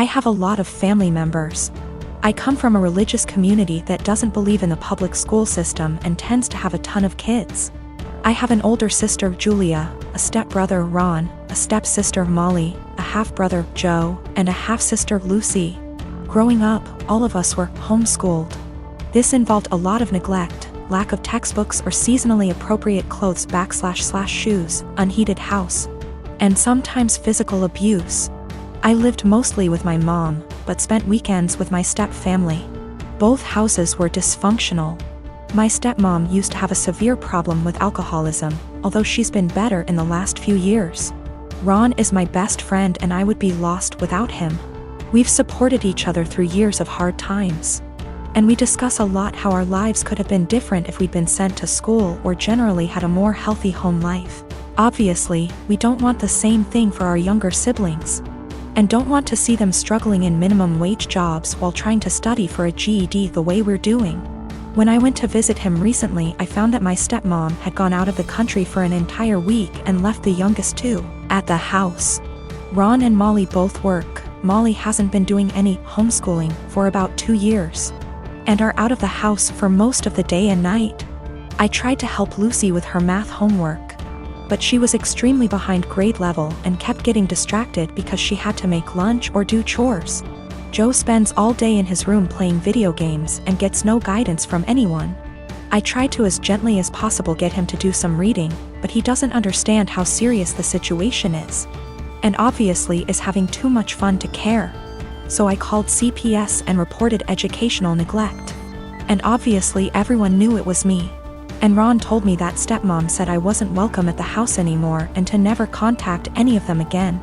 I have a lot of family members. I come from a religious community that doesn't believe in the public school system and tends to have a ton of kids. I have an older sister, Julia, a stepbrother, Ron, a stepsister, Molly, a half-brother, Joe, and a half-sister, Lucy. Growing up, all of us were homeschooled. This involved a lot of neglect, lack of textbooks or seasonally appropriate clothes / shoes, unheated house, and sometimes physical abuse. I lived mostly with my mom, but spent weekends with my step-family. Both houses were dysfunctional. My stepmom used to have a severe problem with alcoholism, although she's been better in the last few years. Ron is my best friend and I would be lost without him. We've supported each other through years of hard times. And we discuss a lot how our lives could have been different if we'd been sent to school or generally had a more healthy home life. Obviously, we don't want the same thing for our younger siblings. And don't want to see them struggling in minimum wage jobs while trying to study for a GED the way we're doing. When I went to visit him recently, I found that my stepmom had gone out of the country for an entire week and left the youngest two at the house. Ron and Molly both work. Molly hasn't been doing any homeschooling for about 2 years, and are out of the house for most of the day and night. I tried to help Lucy with her math homework, but she was extremely behind grade level and kept getting distracted because she had to make lunch or do chores. Joe spends all day in his room playing video games and gets no guidance from anyone. I tried to as gently as possible get him to do some reading, but he doesn't understand how serious the situation is, and obviously is having too much fun to care. So I called CPS and reported educational neglect. And obviously everyone knew it was me. And Ron told me that stepmom said I wasn't welcome at the house anymore and to never contact any of them again.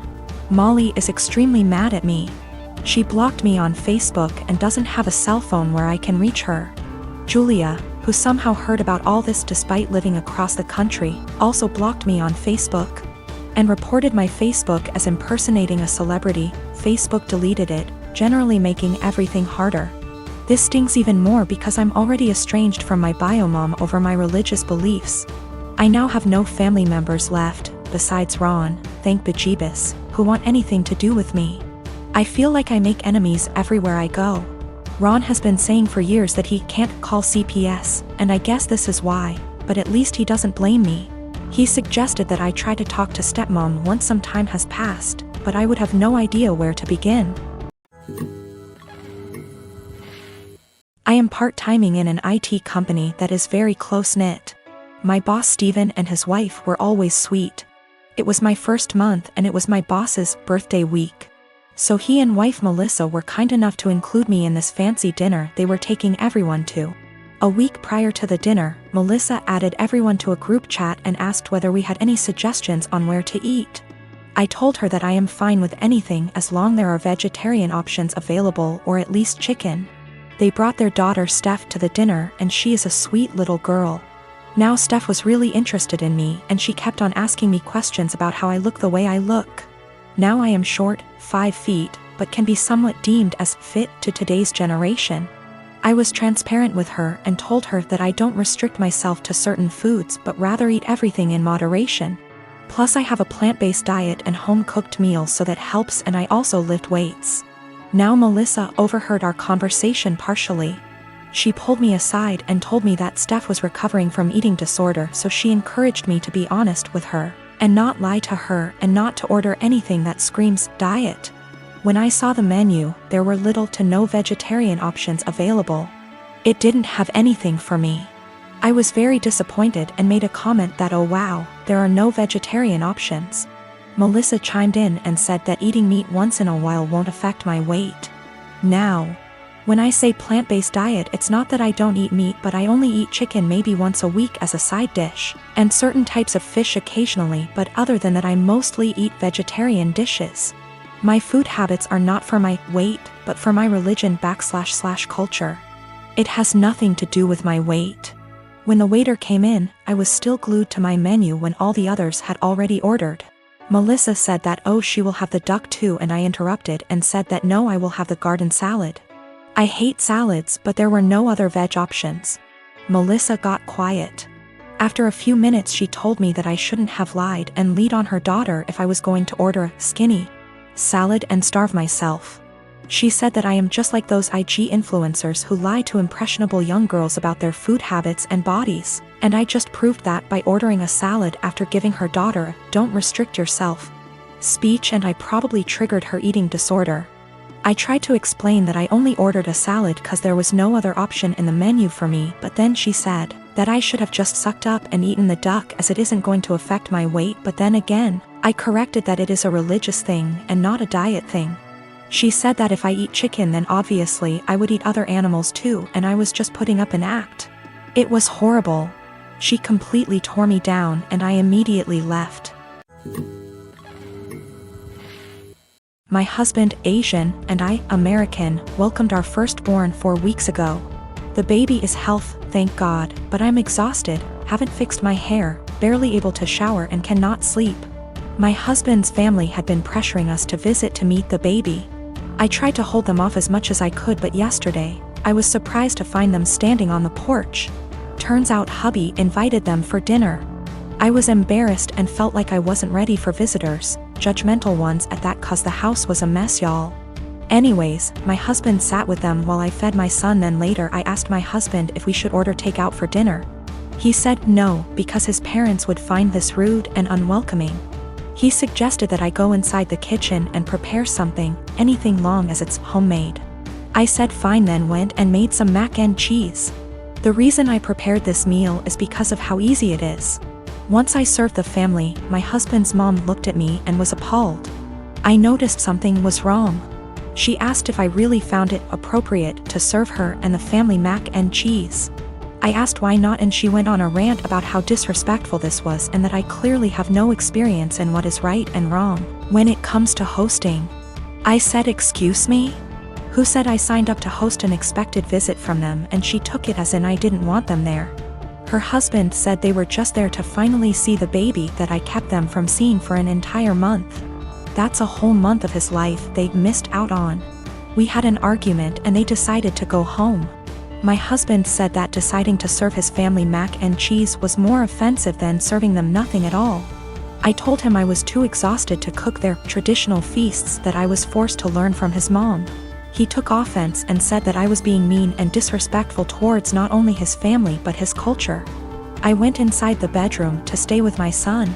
Molly is extremely mad at me. She blocked me on Facebook and doesn't have a cell phone where I can reach her. Julia, who somehow heard about all this despite living across the country, also blocked me on Facebook and reported my Facebook as impersonating a celebrity. Facebook deleted it, generally making everything harder. This stings even more because I'm already estranged from my biomom over my religious beliefs. I now have no family members left, besides Ron, thank bejeebus, who want anything to do with me. I feel like I make enemies everywhere I go. Ron has been saying for years that he can't call CPS, and I guess this is why, but at least he doesn't blame me. He suggested that I try to talk to stepmom once some time has passed, but I would have no idea where to begin. I am part-timing in an IT company that is very close-knit. My boss Steven and his wife were always sweet. It was my first month and it was my boss's birthday week. So he and wife Melissa were kind enough to include me in this fancy dinner they were taking everyone to. A week prior to the dinner, Melissa added everyone to a group chat and asked whether we had any suggestions on where to eat. I told her that I am fine with anything as long there are vegetarian options available or at least chicken. They brought their daughter Steph to the dinner and she is a sweet little girl. Now Steph was really interested in me and she kept on asking me questions about how I look the way I look. Now I am short, 5 feet, but can be somewhat deemed as fit to today's generation. I was transparent with her and told her that I don't restrict myself to certain foods but rather eat everything in moderation. Plus I have a plant-based diet and home-cooked meals so that helps, and I also lift weights. Now Melissa overheard our conversation partially. She pulled me aside and told me that Steph was recovering from eating disorder, so she encouraged me to be honest with her and not lie to her and not to order anything that screams diet. When I saw the menu, there were little to no vegetarian options available. It didn't have anything for me. I was very disappointed and made a comment that, oh wow, there are no vegetarian options. Melissa chimed in and said that eating meat once in a while won't affect my weight. Now, when I say plant-based diet, it's not that I don't eat meat, but I only eat chicken maybe once a week as a side dish, and certain types of fish occasionally, but other than that I mostly eat vegetarian dishes. My food habits are not for my weight, but for my religion / culture. It has nothing to do with my weight. When the waiter came in, I was still glued to my menu when all the others had already ordered. Melissa said that, oh, she will have the duck too, and I interrupted and said that no, I will have the garden salad. I hate salads, but there were no other veg options. Melissa got quiet. After a few minutes she told me that I shouldn't have lied and lead on her daughter if I was going to order a skinny salad and starve myself. She said that I am just like those IG influencers who lie to impressionable young girls about their food habits and bodies, and I just proved that by ordering a salad after giving her daughter a "don't restrict yourself" speech, and I probably triggered her eating disorder. I tried to explain that I only ordered a salad because there was no other option in the menu for me, but then she said that I should have just sucked up and eaten the duck as it isn't going to affect my weight, but then again, I corrected that it is a religious thing and not a diet thing. She said that if I eat chicken then obviously I would eat other animals too, and I was just putting up an act. It was horrible. She completely tore me down and I immediately left. My husband, Asian, and I, American, welcomed our firstborn 4 weeks ago. The baby is healthy, thank God, but I'm exhausted, haven't fixed my hair, barely able to shower and cannot sleep. My husband's family had been pressuring us to visit to meet the baby. I tried to hold them off as much as I could, but yesterday, I was surprised to find them standing on the porch. Turns out hubby invited them for dinner. I was embarrassed and felt like I wasn't ready for visitors, judgmental ones at that, cause the house was a mess, y'all. Anyways, my husband sat with them while I fed my son, then later I asked my husband if we should order takeout for dinner. He said no, because his parents would find this rude and unwelcoming. He suggested that I go inside the kitchen and prepare something, anything long as it's homemade. I said fine, then went and made some mac and cheese. The reason I prepared this meal is because of how easy it is. Once I served the family, my husband's mom looked at me and was appalled. I noticed something was wrong. She asked if I really found it appropriate to serve her and the family mac and cheese. I asked why not, and she went on a rant about how disrespectful this was and that I clearly have no experience in what is right and wrong when it comes to hosting. I said, "Excuse me? Who said I signed up to host an expected visit from them?" And she took it as in I didn't want them there. Her husband said they were just there to finally see the baby that I kept them from seeing for an entire month. That's a whole month of his life they missed out on. We had an argument and they decided to go home. My husband said that deciding to serve his family mac and cheese was more offensive than serving them nothing at all. I told him I was too exhausted to cook their traditional feasts, that I was forced to learn from his mom. He took offense and said that I was being mean and disrespectful towards not only his family but his culture. I went inside the bedroom to stay with my son.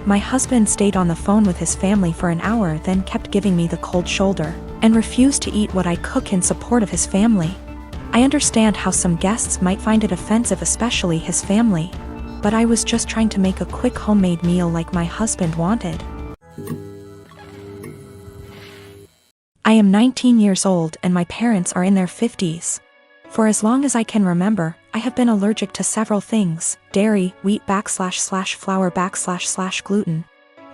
My husband stayed on the phone with his family for an hour, then kept giving me the cold shoulder, and refused to eat what I cook in support of his family. I understand how some guests might find it offensive, especially his family, but I was just trying to make a quick homemade meal like my husband wanted. I am 19 years old and my parents are in their 50s. For as long as I can remember, I have been allergic to several things: dairy, wheat / flour / gluten,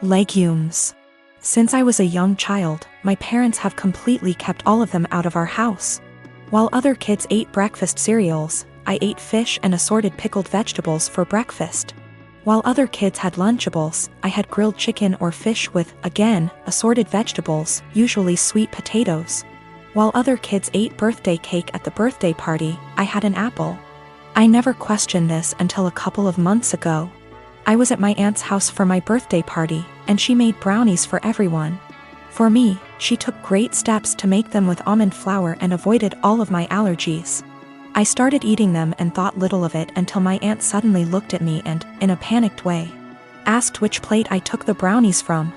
legumes. Since I was a young child, my parents have completely kept all of them out of our house. While other kids ate breakfast cereals, I ate fish and assorted pickled vegetables for breakfast. While other kids had Lunchables, I had grilled chicken or fish with, again, assorted vegetables, usually sweet potatoes. While other kids ate birthday cake at the birthday party, I had an apple. I never questioned this until a couple of months ago. I was at my aunt's house for my birthday party, and she made brownies for everyone. For me, she took great steps to make them with almond flour and avoided all of my allergies. I started eating them and thought little of it until my aunt suddenly looked at me and, in a panicked way, asked which plate I took the brownies from.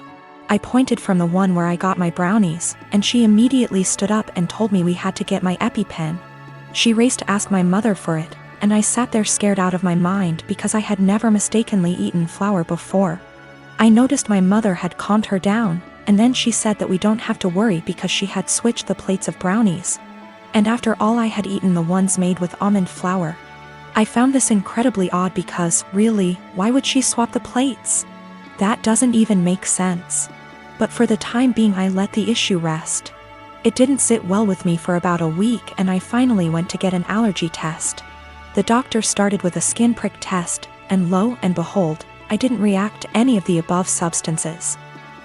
I pointed from the one where I got my brownies, and she immediately stood up and told me we had to get my EpiPen. She raced to ask my mother for it, and I sat there scared out of my mind because I had never mistakenly eaten flour before. I noticed my mother had calmed her down, and then she said that we don't have to worry because she had switched the plates of brownies. And after all, I had eaten the ones made with almond flour. I found this incredibly odd because, really, why would she swap the plates? That doesn't even make sense. But for the time being I let the issue rest. It didn't sit well with me for about a week and I finally went to get an allergy test. The doctor started with a skin prick test, and lo and behold, I didn't react to any of the above substances.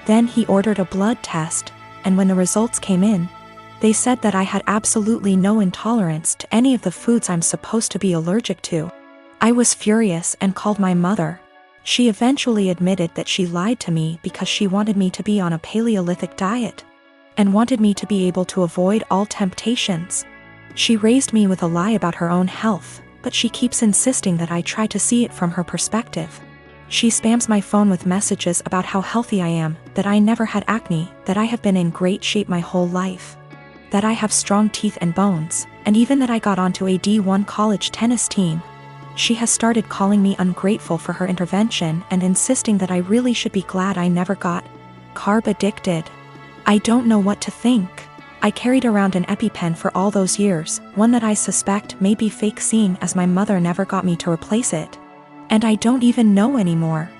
Then he ordered a blood test, and when the results came in, they said that I had absolutely no intolerance to any of the foods I'm supposed to be allergic to. I was furious and called my mother. She eventually admitted that she lied to me because she wanted me to be on a Paleolithic diet. and wanted me to be able to avoid all temptations. She raised me with a lie about her own health, but she keeps insisting that I try to see it from her perspective. She spams my phone with messages about how healthy I am, that I never had acne, that I have been in great shape my whole life, that I have strong teeth and bones, and even that I got onto a D1 college tennis team. She has started calling me ungrateful for her intervention and insisting that I really should be glad I never got carb addicted. I don't know what to think. I carried around an EpiPen for all those years, one that I suspect may be fake, seeing as my mother never got me to replace it. And I don't even know anymore.